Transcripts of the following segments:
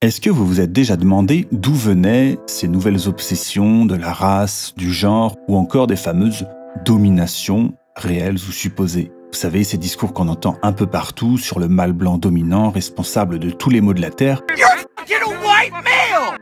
Est-ce que vous vous êtes déjà demandé d'où venaient ces nouvelles obsessions de la race, du genre ou encore des fameuses dominations réelles ou supposées? Vous savez, ces discours qu'on entend un peu partout sur le mâle blanc dominant responsable de tous les maux de la Terre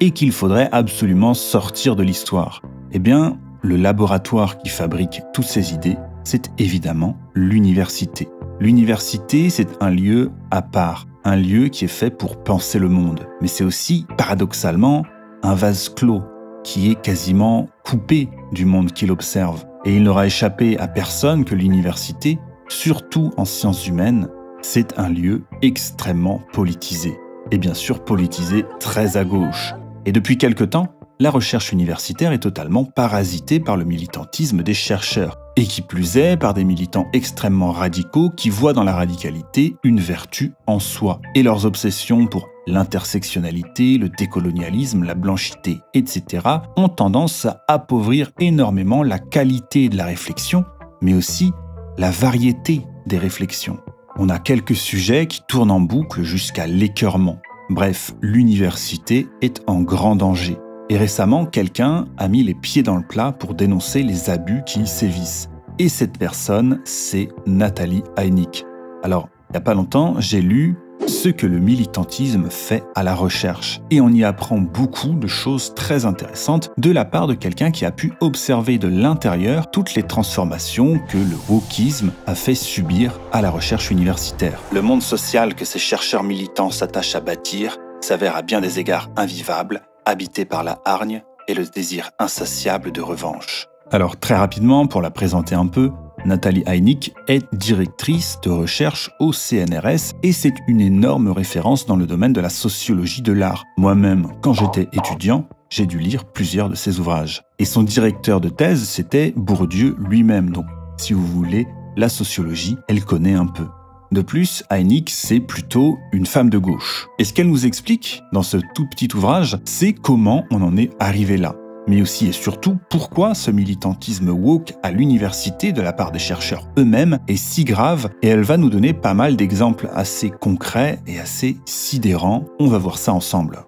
et qu'il faudrait absolument sortir de l'histoire. Eh bien, le laboratoire qui fabrique toutes ces idées, c'est évidemment l'université. L'université, c'est un lieu à part, un lieu qui est fait pour penser le monde. Mais c'est aussi, paradoxalement, un vase clos qui est quasiment coupé du monde qui l'observe. Et il n'aura échappé à personne que l'université, surtout en sciences humaines, c'est un lieu extrêmement politisé. Et bien sûr politisé très à gauche. Et depuis quelque temps, la recherche universitaire est totalement parasitée par le militantisme des chercheurs. Et qui plus est, par des militants extrêmement radicaux qui voient dans la radicalité une vertu en soi. Et leurs obsessions pour l'intersectionnalité, le décolonialisme, la blanchité, etc. ont tendance à appauvrir énormément la qualité de la réflexion, mais aussi la variété des réflexions. On a quelques sujets qui tournent en boucle jusqu'à l'écœurement. Bref, l'université est en grand danger. Et récemment, quelqu'un a mis les pieds dans le plat pour dénoncer les abus qui y sévissent. Et cette personne, c'est Nathalie Haynick. Alors, il n'y a pas longtemps, j'ai lu ce que le militantisme fait à la recherche. Et on y apprend beaucoup de choses très intéressantes de la part de quelqu'un qui a pu observer de l'intérieur toutes les transformations que le wokisme a fait subir à la recherche universitaire. Le monde social que ces chercheurs militants s'attachent à bâtir s'avère à bien des égards invivable, habité par la hargne et le désir insatiable de revanche. Alors très rapidement, pour la présenter un peu, Nathalie Haynick est directrice de recherche au CNRS et c'est une énorme référence dans le domaine de la sociologie de l'art. Moi-même, quand j'étais étudiant, j'ai dû lire plusieurs de ses ouvrages. Et son directeur de thèse, c'était Bourdieu lui-même. Donc, si vous voulez, la sociologie, elle connaît un peu. De plus, Haynick, c'est plutôt une femme de gauche. Et ce qu'elle nous explique dans ce tout petit ouvrage, c'est comment on en est arrivé là. Mais aussi et surtout, pourquoi ce militantisme woke à l'université de la part des chercheurs eux-mêmes est si grave. Et elle va nous donner pas mal d'exemples assez concrets et assez sidérants. On va voir ça ensemble.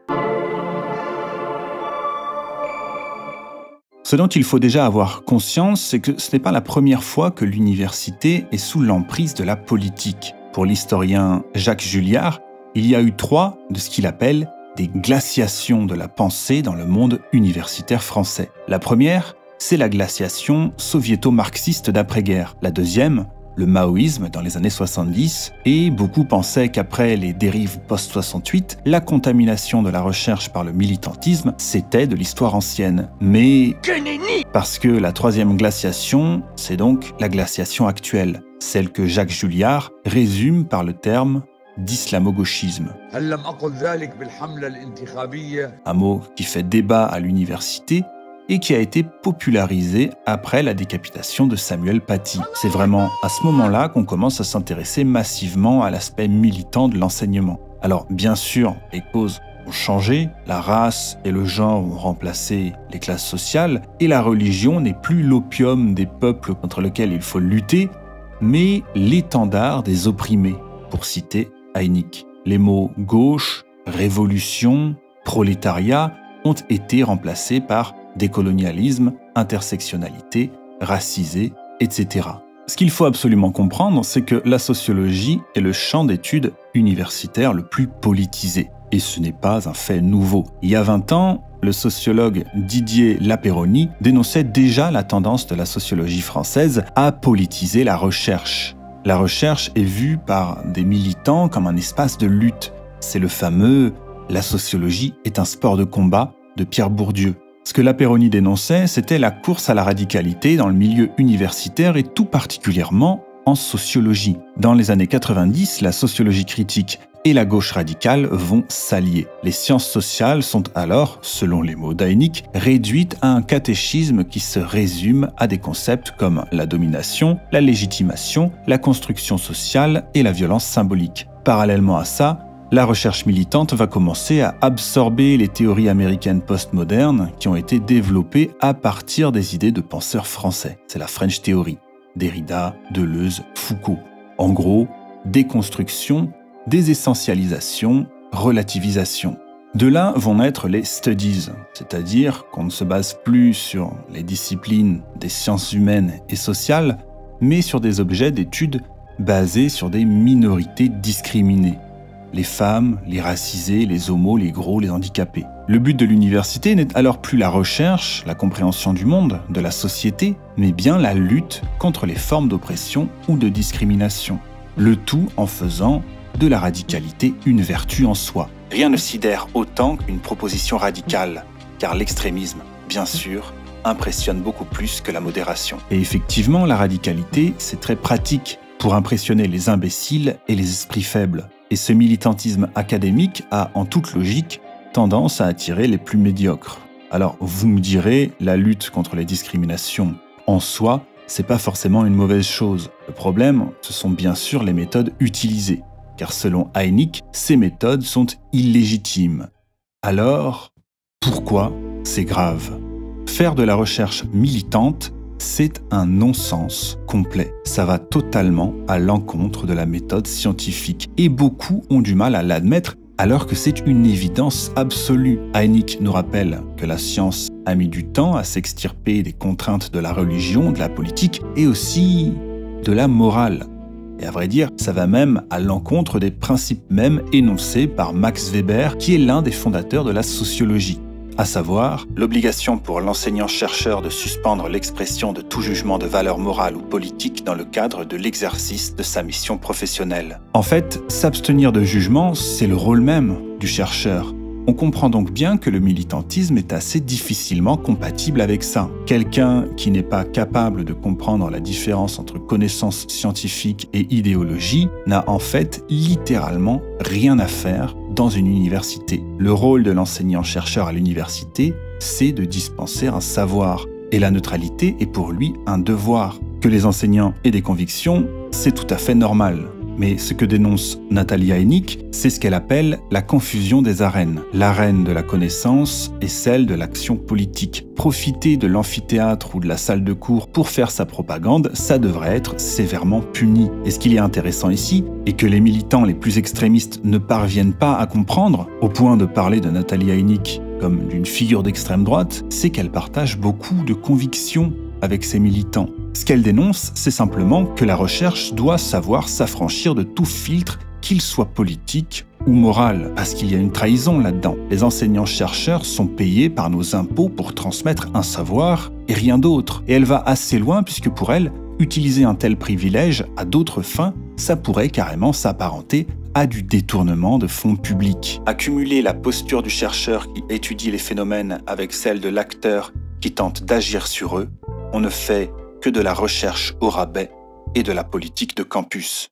Ce dont il faut déjà avoir conscience, c'est que ce n'est pas la première fois que l'université est sous l'emprise de la politique. Pour l'historien Jacques Julliard, il y a eu 3 de ce qu'il appelle des glaciations de la pensée dans le monde universitaire français. La première, c'est la glaciation soviéto-marxiste d'après-guerre. La deuxième, le maoïsme dans les années 70, et beaucoup pensaient qu'après les dérives post-68, la contamination de la recherche par le militantisme, c'était de l'histoire ancienne. Mais parce que la troisième glaciation, c'est donc la glaciation actuelle, celle que Jacques Julliard résume par le terme d'islamo-gauchisme. Un mot qui fait débat à l'université et qui a été popularisé après la décapitation de Samuel Paty. C'est vraiment à ce moment-là qu'on commence à s'intéresser massivement à l'aspect militant de l'enseignement. Alors bien sûr, les causes ont changé, la race et le genre ont remplacé les classes sociales, et la religion n'est plus l'opium des peuples contre lequel il faut lutter, mais l'étendard des opprimés, pour citer Haynick. Les mots gauche, révolution, prolétariat ont été remplacés par décolonialisme, intersectionnalité, racisé, etc. Ce qu'il faut absolument comprendre, c'est que la sociologie est le champ d'études universitaire le plus politisé. Et ce n'est pas un fait nouveau. Il y a 20 ans, le sociologue Didier Lapeyronie dénonçait déjà la tendance de la sociologie française à politiser la recherche. La recherche est vue par des militants comme un espace de lutte. C'est le fameux « la sociologie est un sport de combat » de Pierre Bourdieu. Ce que Lapeyronie dénonçait, c'était la course à la radicalité dans le milieu universitaire et tout particulièrement en sociologie. Dans les années 90, la sociologie critique et la gauche radicale vont s'allier. Les sciences sociales sont alors, selon les mots d'Haynick, réduites à un catéchisme qui se résume à des concepts comme la domination, la légitimation, la construction sociale et la violence symbolique. Parallèlement à ça, la recherche militante va commencer à absorber les théories américaines postmodernes qui ont été développées à partir des idées de penseurs français. C'est la French Theory, Derrida, Deleuze, Foucault. En gros, déconstruction, désessentialisation, relativisation. De là vont naître les studies, c'est-à-dire qu'on ne se base plus sur les disciplines des sciences humaines et sociales, mais sur des objets d'étude basés sur des minorités discriminées. Les femmes, les racisés, les homos, les gros, les handicapés. Le but de l'université n'est alors plus la recherche, la compréhension du monde, de la société, mais bien la lutte contre les formes d'oppression ou de discrimination. Le tout en faisant de la radicalité une vertu en soi. Rien ne sidère autant qu'une proposition radicale, car l'extrémisme, bien sûr, impressionne beaucoup plus que la modération. Et effectivement, la radicalité, c'est très pratique pour impressionner les imbéciles et les esprits faibles. Et ce militantisme académique a, en toute logique, tendance à attirer les plus médiocres. Alors, vous me direz, la lutte contre les discriminations en soi, c'est pas forcément une mauvaise chose. Le problème, ce sont bien sûr les méthodes utilisées. Car selon Heinick, ces méthodes sont illégitimes. Alors, pourquoi c'est grave? Faire de la recherche militante, c'est un non-sens complet. Ça va totalement à l'encontre de la méthode scientifique. Et beaucoup ont du mal à l'admettre, alors que c'est une évidence absolue. Heinick nous rappelle que la science a mis du temps à s'extirper des contraintes de la religion, de la politique et aussi de la morale. Et à vrai dire, ça va même à l'encontre des principes mêmes énoncés par Max Weber, qui est l'un des fondateurs de la sociologie. À savoir, l'obligation pour l'enseignant-chercheur de suspendre l'expression de tout jugement de valeur morale ou politique dans le cadre de l'exercice de sa mission professionnelle. En fait, s'abstenir de jugement, c'est le rôle même du chercheur. On comprend donc bien que le militantisme est assez difficilement compatible avec ça. Quelqu'un qui n'est pas capable de comprendre la différence entre connaissance scientifique et idéologie n'a en fait littéralement rien à faire dans une université. Le rôle de l'enseignant-chercheur à l'université, c'est de dispenser un savoir. Et la neutralité est pour lui un devoir. Que les enseignants aient des convictions, c'est tout à fait normal. Mais ce que dénonce Natalia Heinick, c'est ce qu'elle appelle la confusion des arènes. L'arène de la connaissance et celle de l'action politique. Profiter de l'amphithéâtre ou de la salle de cours pour faire sa propagande, ça devrait être sévèrement puni. Et ce qu'il est intéressant ici, et que les militants les plus extrémistes ne parviennent pas à comprendre, au point de parler de Natalia Heinick comme d'une figure d'extrême droite, c'est qu'elle partage beaucoup de convictions avec ses militants. Ce qu'elle dénonce, c'est simplement que la recherche doit savoir s'affranchir de tout filtre, qu'il soit politique ou moral, parce qu'il y a une trahison là-dedans. Les enseignants-chercheurs sont payés par nos impôts pour transmettre un savoir et rien d'autre. Et elle va assez loin puisque pour elle, utiliser un tel privilège à d'autres fins, ça pourrait carrément s'apparenter à du détournement de fonds publics. Accumuler la posture du chercheur qui étudie les phénomènes avec celle de l'acteur qui tente d'agir sur eux, on ne fait que de la recherche au rabais et de la politique de campus.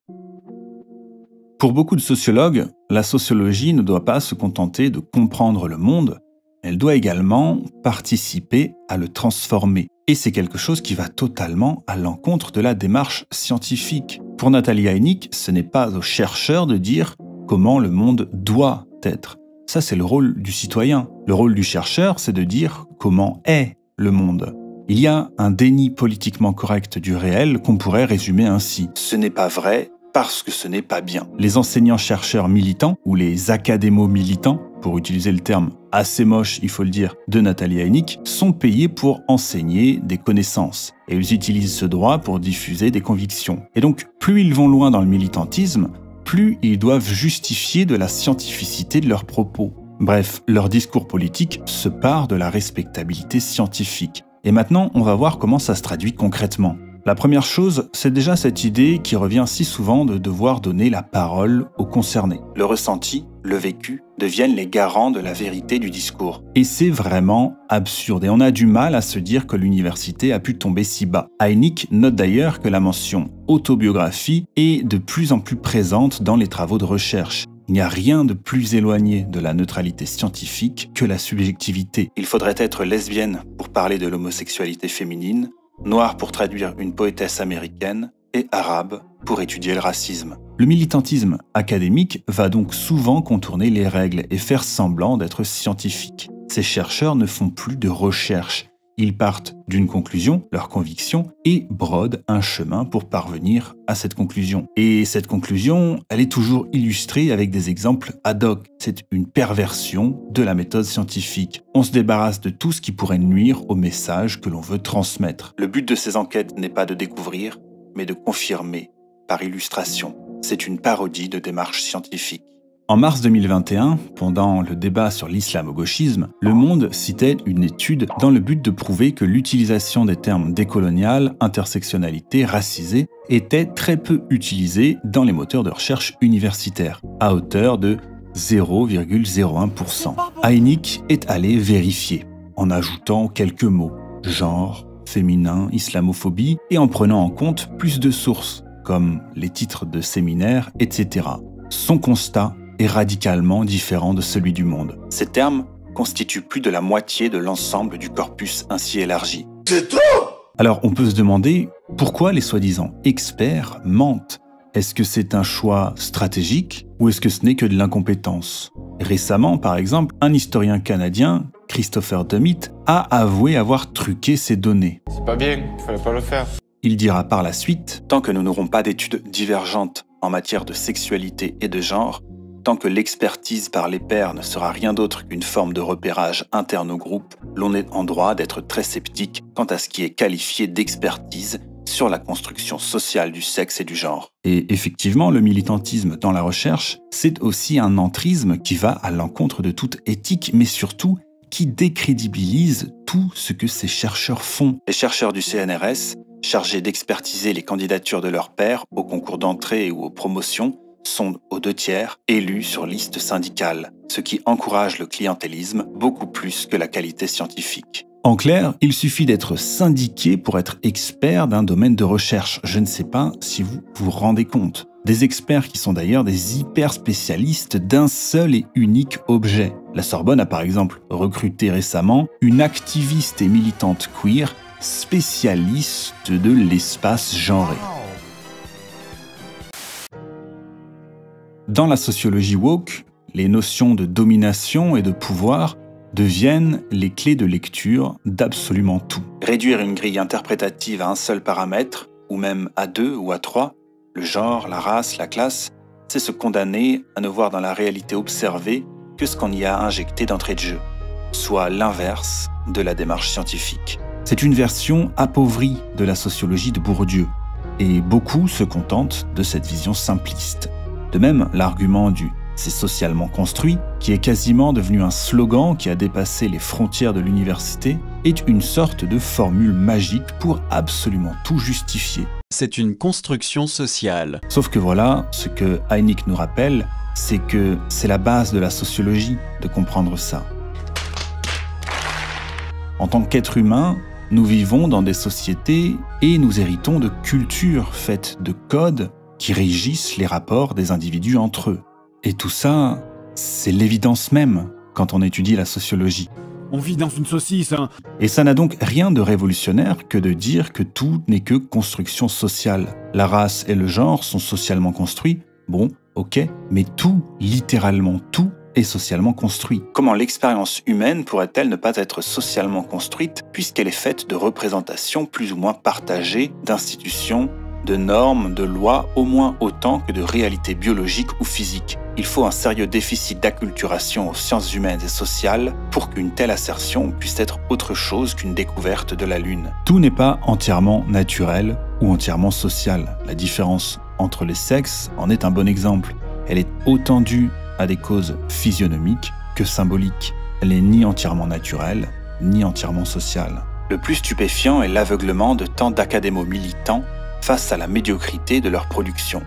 Pour beaucoup de sociologues, la sociologie ne doit pas se contenter de comprendre le monde, elle doit également participer à le transformer. Et c'est quelque chose qui va totalement à l'encontre de la démarche scientifique. Pour Natalia Heinick, ce n'est pas aux chercheurs de dire comment le monde doit être. Ça, c'est le rôle du citoyen. Le rôle du chercheur, c'est de dire comment est le monde. Il y a un déni politiquement correct du réel qu'on pourrait résumer ainsi. Ce n'est pas vrai parce que ce n'est pas bien. Les enseignants-chercheurs militants, ou les académo-militants, pour utiliser le terme assez moche, il faut le dire, de Natalia Heinick, sont payés pour enseigner des connaissances. Et ils utilisent ce droit pour diffuser des convictions. Et donc, plus ils vont loin dans le militantisme, plus ils doivent justifier de la scientificité de leurs propos. Bref, leur discours politique se part de la respectabilité scientifique. Et maintenant, on va voir comment ça se traduit concrètement. La première chose, c'est déjà cette idée qui revient si souvent de devoir donner la parole aux concernés. Le ressenti, le vécu, deviennent les garants de la vérité du discours. Et c'est vraiment absurde. Et on a du mal à se dire que l'université a pu tomber si bas. Heinick note d'ailleurs que la mention autobiographie est de plus en plus présente dans les travaux de recherche. Il n'y a rien de plus éloigné de la neutralité scientifique que la subjectivité. Il faudrait être lesbienne pour parler de l'homosexualité féminine, noire pour traduire une poétesse américaine et arabe pour étudier le racisme. Le militantisme académique va donc souvent contourner les règles et faire semblant d'être scientifique. Ces chercheurs ne font plus de recherche. Ils partent d'une conclusion, leur conviction, et brodent un chemin pour parvenir à cette conclusion. Et cette conclusion, elle est toujours illustrée avec des exemples ad hoc. C'est une perversion de la méthode scientifique. On se débarrasse de tout ce qui pourrait nuire au message que l'on veut transmettre. Le but de ces enquêtes n'est pas de découvrir, mais de confirmer par illustration. C'est une parodie de démarche scientifique. En mars 2021, pendant le débat sur l'islamo-gauchisme, Le Monde citait une étude dans le but de prouver que l'utilisation des termes décolonial, intersectionnalité, racisé était très peu utilisée dans les moteurs de recherche universitaires, à hauteur de 0,01%. Heineck est allé vérifier, en ajoutant quelques mots, genre, féminin, islamophobie, et en prenant en compte plus de sources, comme les titres de séminaires, etc. Son constat est radicalement différent de celui du Monde. Ces termes constituent plus de la moitié de l'ensemble du corpus ainsi élargi. C'est trop! Alors on peut se demander pourquoi les soi-disant experts mentent. Est-ce que c'est un choix stratégique ou est-ce que ce n'est que de l'incompétence? Récemment, par exemple, un historien canadien, Christopher Dummitt, a avoué avoir truqué ces données. C'est pas bien, il fallait pas le faire. Il dira par la suite, tant que nous n'aurons pas d'études divergentes en matière de sexualité et de genre, tant que l'expertise par les pairs ne sera rien d'autre qu'une forme de repérage interne au groupe, l'on est en droit d'être très sceptique quant à ce qui est qualifié d'expertise sur la construction sociale du sexe et du genre. Et effectivement, le militantisme dans la recherche, c'est aussi un entrisme qui va à l'encontre de toute éthique, mais surtout qui décrédibilise tout ce que ces chercheurs font. Les chercheurs du CNRS, chargés d'expertiser les candidatures de leurs pairs aux concours d'entrée ou aux promotions, sont aux 2/3 élus sur liste syndicale, ce qui encourage le clientélisme beaucoup plus que la qualité scientifique. En clair, il suffit d'être syndiqué pour être expert d'un domaine de recherche. Je ne sais pas si vous vous rendez compte. Des experts qui sont d'ailleurs des hyper spécialistes d'un seul et unique objet. La Sorbonne a par exemple recruté récemment une activiste et militante queer spécialiste de l'espace genré. Dans la sociologie woke, les notions de domination et de pouvoir deviennent les clés de lecture d'absolument tout. Réduire une grille interprétative à un seul paramètre, ou même à 2 ou à 3, le genre, la race, la classe, c'est se condamner à ne voir dans la réalité observée que ce qu'on y a injecté d'entrée de jeu, soit l'inverse de la démarche scientifique. C'est une version appauvrie de la sociologie de Bourdieu, et beaucoup se contentent de cette vision simpliste. De même, l'argument du « c'est socialement construit », qui est quasiment devenu un slogan qui a dépassé les frontières de l'université, est une sorte de formule magique pour absolument tout justifier. C'est une construction sociale. Sauf que voilà, ce que Heineck nous rappelle, c'est que c'est la base de la sociologie de comprendre ça. En tant qu'être humain, nous vivons dans des sociétés et nous héritons de cultures faites de codes qui régissent les rapports des individus entre eux. Et tout ça, c'est l'évidence même quand on étudie la sociologie. On vit dans une saucisse, hein. Et ça n'a donc rien de révolutionnaire que de dire que tout n'est que construction sociale. La race et le genre sont socialement construits, bon, ok, mais tout, littéralement tout, est socialement construit. Comment l'expérience humaine pourrait-elle ne pas être socialement construite puisqu'elle est faite de représentations plus ou moins partagées, d'institutions, de normes, de lois, au moins autant que de réalités biologiques ou physiques. Il faut un sérieux déficit d'acculturation aux sciences humaines et sociales pour qu'une telle assertion puisse être autre chose qu'une découverte de la Lune. Tout n'est pas entièrement naturel ou entièrement social. La différence entre les sexes en est un bon exemple. Elle est autant due à des causes physionomiques que symboliques. Elle n'est ni entièrement naturelle, ni entièrement sociale. Le plus stupéfiant est l'aveuglement de tant d'académos militants face à la médiocrité de leur production.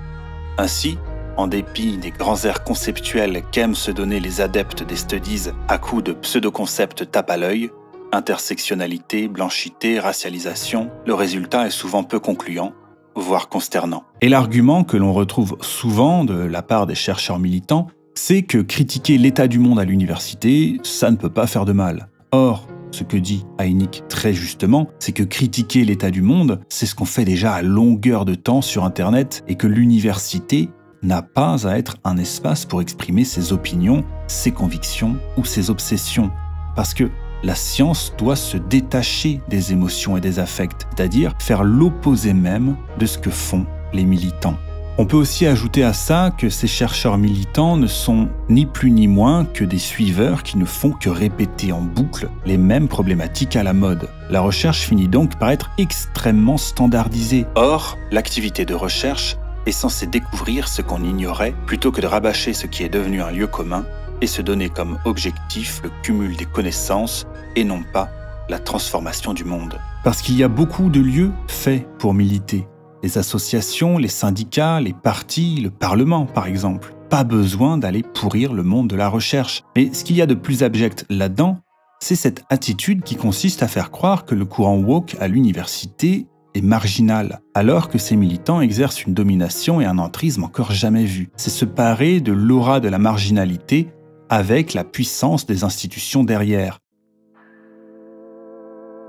Ainsi, en dépit des grands airs conceptuels qu'aiment se donner les adeptes des studies à coups de pseudo-concepts tape à l'œil, intersectionnalité, blanchité, racialisation, le résultat est souvent peu concluant, voire consternant. Et l'argument que l'on retrouve souvent de la part des chercheurs militants, c'est que critiquer l'état du monde à l'université, ça ne peut pas faire de mal. Or, ce que dit Heineck très justement, c'est que critiquer l'état du monde, c'est ce qu'on fait déjà à longueur de temps sur Internet et que l'université n'a pas à être un espace pour exprimer ses opinions, ses convictions ou ses obsessions. Parce que La science doit se détacher des émotions et des affects, c'est-à-dire faire l'opposé même de ce que font les militants. On peut aussi ajouter à ça que ces chercheurs militants ne sont ni plus ni moins que des suiveurs qui ne font que répéter en boucle les mêmes problématiques à la mode. La recherche finit donc par être extrêmement standardisée. Or, l'activité de recherche est censée découvrir ce qu'on ignorait plutôt que de rabâcher ce qui est devenu un lieu commun et se donner comme objectif le cumul des connaissances et non pas la transformation du monde. Parce qu'il y a beaucoup de lieux faits pour militer. Les associations, les syndicats, les partis, le Parlement par exemple. Pas besoin d'aller pourrir le monde de la recherche. Mais ce qu'il y a de plus abject là-dedans, c'est cette attitude qui consiste à faire croire que le courant woke à l'université est marginal, alors que ces militants exercent une domination et un entrisme encore jamais vus. C'est se parer de l'aura de la marginalité avec la puissance des institutions derrière.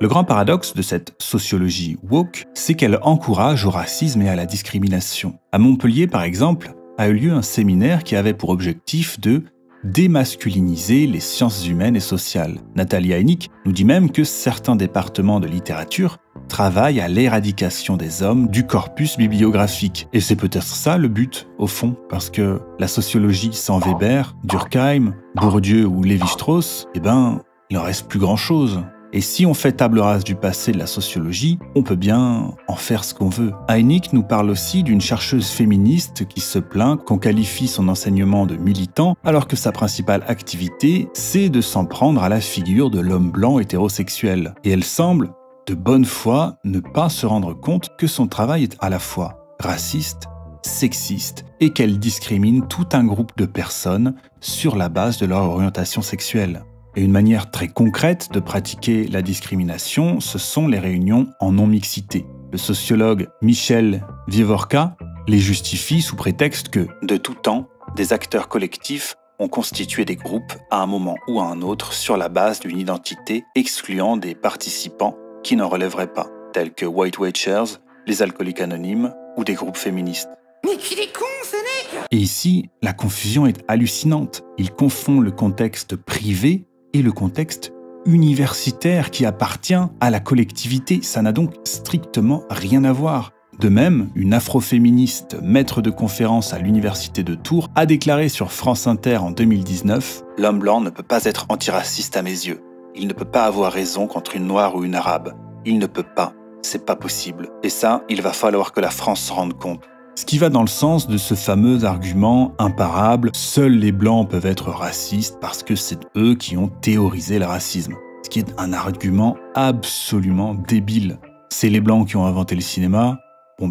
Le grand paradoxe de cette sociologie woke, c'est qu'elle encourage au racisme et à la discrimination. À Montpellier, par exemple, a eu lieu un séminaire qui avait pour objectif de démasculiniser les sciences humaines et sociales. Nathalie Haynick nous dit même que certains départements de littérature travaillent à l'éradication des hommes du corpus bibliographique. Et c'est peut-être ça le but, au fond, parce que la sociologie sans Weber, Durkheim, Bourdieu ou Lévi-Strauss, il n'en reste plus grand-chose. Et si on fait table rase du passé de la sociologie, on peut bien en faire ce qu'on veut. Haynick nous parle aussi d'une chercheuse féministe qui se plaint qu'on qualifie son enseignement de militant alors que sa principale activité, c'est de s'en prendre à la figure de l'homme blanc hétérosexuel. Et elle semble, de bonne foi, ne pas se rendre compte que son travail est à la fois raciste, sexiste et qu'elle discrimine tout un groupe de personnes sur la base de leur orientation sexuelle. Et une manière très concrète de pratiquer la discrimination, ce sont les réunions en non-mixité. Le sociologue Michel Vievorka les justifie sous prétexte que, de tout temps, des acteurs collectifs ont constitué des groupes à un moment ou à un autre sur la base d'une identité excluant des participants qui n'en relèveraient pas, tels que White Watchers, les alcooliques anonymes ou des groupes féministes. Mais qu'il est con, ce mec! Et ici, la confusion est hallucinante. Il confond le contexte privé et le contexte universitaire qui appartient à la collectivité. Ça n'a donc strictement rien à voir. De même, une afroféministe maître de conférence à l'université de Tours a déclaré sur France Inter en 2019 « L'homme blanc ne peut pas être antiraciste à mes yeux. Il ne peut pas avoir raison contre une noire ou une arabe. Il ne peut pas. C'est pas possible. Et ça, il va falloir que la France s'en rende compte. » Ce qui va dans le sens de ce fameux argument imparable « Seuls les blancs peuvent être racistes parce que c'est eux qui ont théorisé le racisme ». Ce qui est un argument absolument débile. C'est les blancs qui ont inventé le cinéma,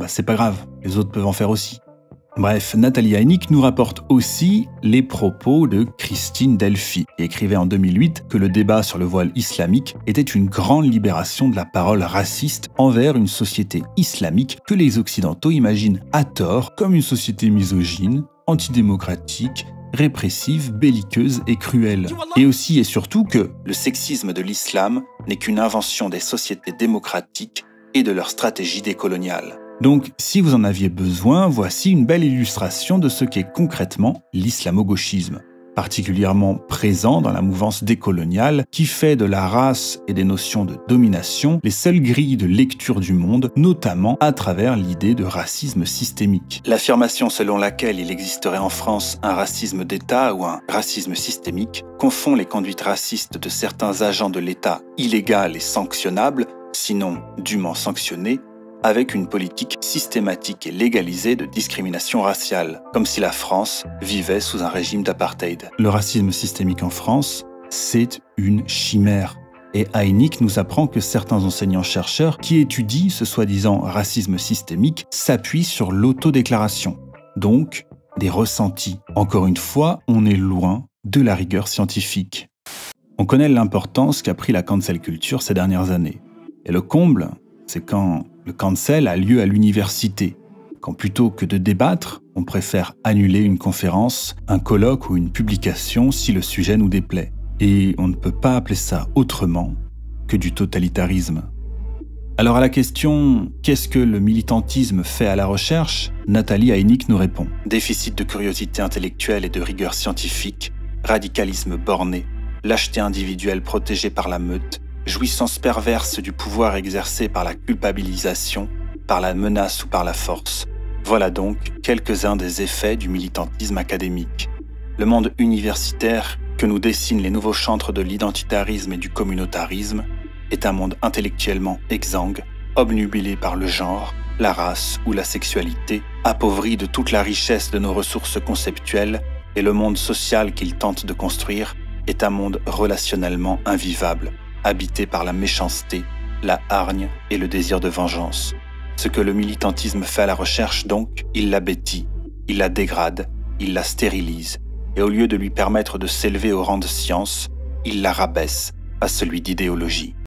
c'est pas grave, les autres peuvent en faire aussi. Bref, Nathalie Haynick nous rapporte aussi les propos de Christine Delphi, qui écrivait en 2008 que le débat sur le voile islamique était une grande libération de la parole raciste envers une société islamique que les Occidentaux imaginent à tort comme une société misogyne, antidémocratique, répressive, belliqueuse et cruelle. Et aussi et surtout que le sexisme de l'islam n'est qu'une invention des sociétés démocratiques et de leur stratégie décoloniale. Donc, si vous en aviez besoin, voici une belle illustration de ce qu'est concrètement l'islamo-gauchisme, particulièrement présent dans la mouvance décoloniale qui fait de la race et des notions de domination les seules grilles de lecture du monde, notamment à travers l'idée de racisme systémique. L'affirmation selon laquelle il existerait en France un racisme d'État ou un racisme systémique confond les conduites racistes de certains agents de l'État illégales et sanctionnables, sinon dûment sanctionnés, avec une politique systématique et légalisée de discrimination raciale, comme si la France vivait sous un régime d'apartheid. Le racisme systémique en France, c'est une chimère. Et Haynick nous apprend que certains enseignants-chercheurs qui étudient ce soi-disant racisme systémique s'appuient sur l'autodéclaration, donc des ressentis. Encore une fois, on est loin de la rigueur scientifique. On connaît l'importance qu'a pris la cancel culture ces dernières années. Et le comble, c'est quand le cancel a lieu à l'université, quand plutôt que de débattre, on préfère annuler une conférence, un colloque ou une publication si le sujet nous déplaît. Et on ne peut pas appeler ça autrement que du totalitarisme. Alors à la question « Qu'est-ce que le militantisme fait à la recherche ?», Nathalie Haynick nous répond « Déficit de curiosité intellectuelle et de rigueur scientifique, radicalisme borné, lâcheté individuelle protégée par la meute, jouissance perverse du pouvoir exercé par la culpabilisation, par la menace ou par la force. Voilà donc quelques-uns des effets du militantisme académique. Le monde universitaire que nous dessinent les nouveaux chantres de l'identitarisme et du communautarisme est un monde intellectuellement exsangue, obnubilé par le genre, la race ou la sexualité, appauvri de toute la richesse de nos ressources conceptuelles, et le monde social qu'il tente de construire est un monde relationnellement invivable, habité par la méchanceté, la hargne et le désir de vengeance. Ce que le militantisme fait à la recherche, donc, il la bêtit, il la dégrade, il la stérilise, et au lieu de lui permettre de s'élever au rang de science, il la rabaisse à celui d'idéologie.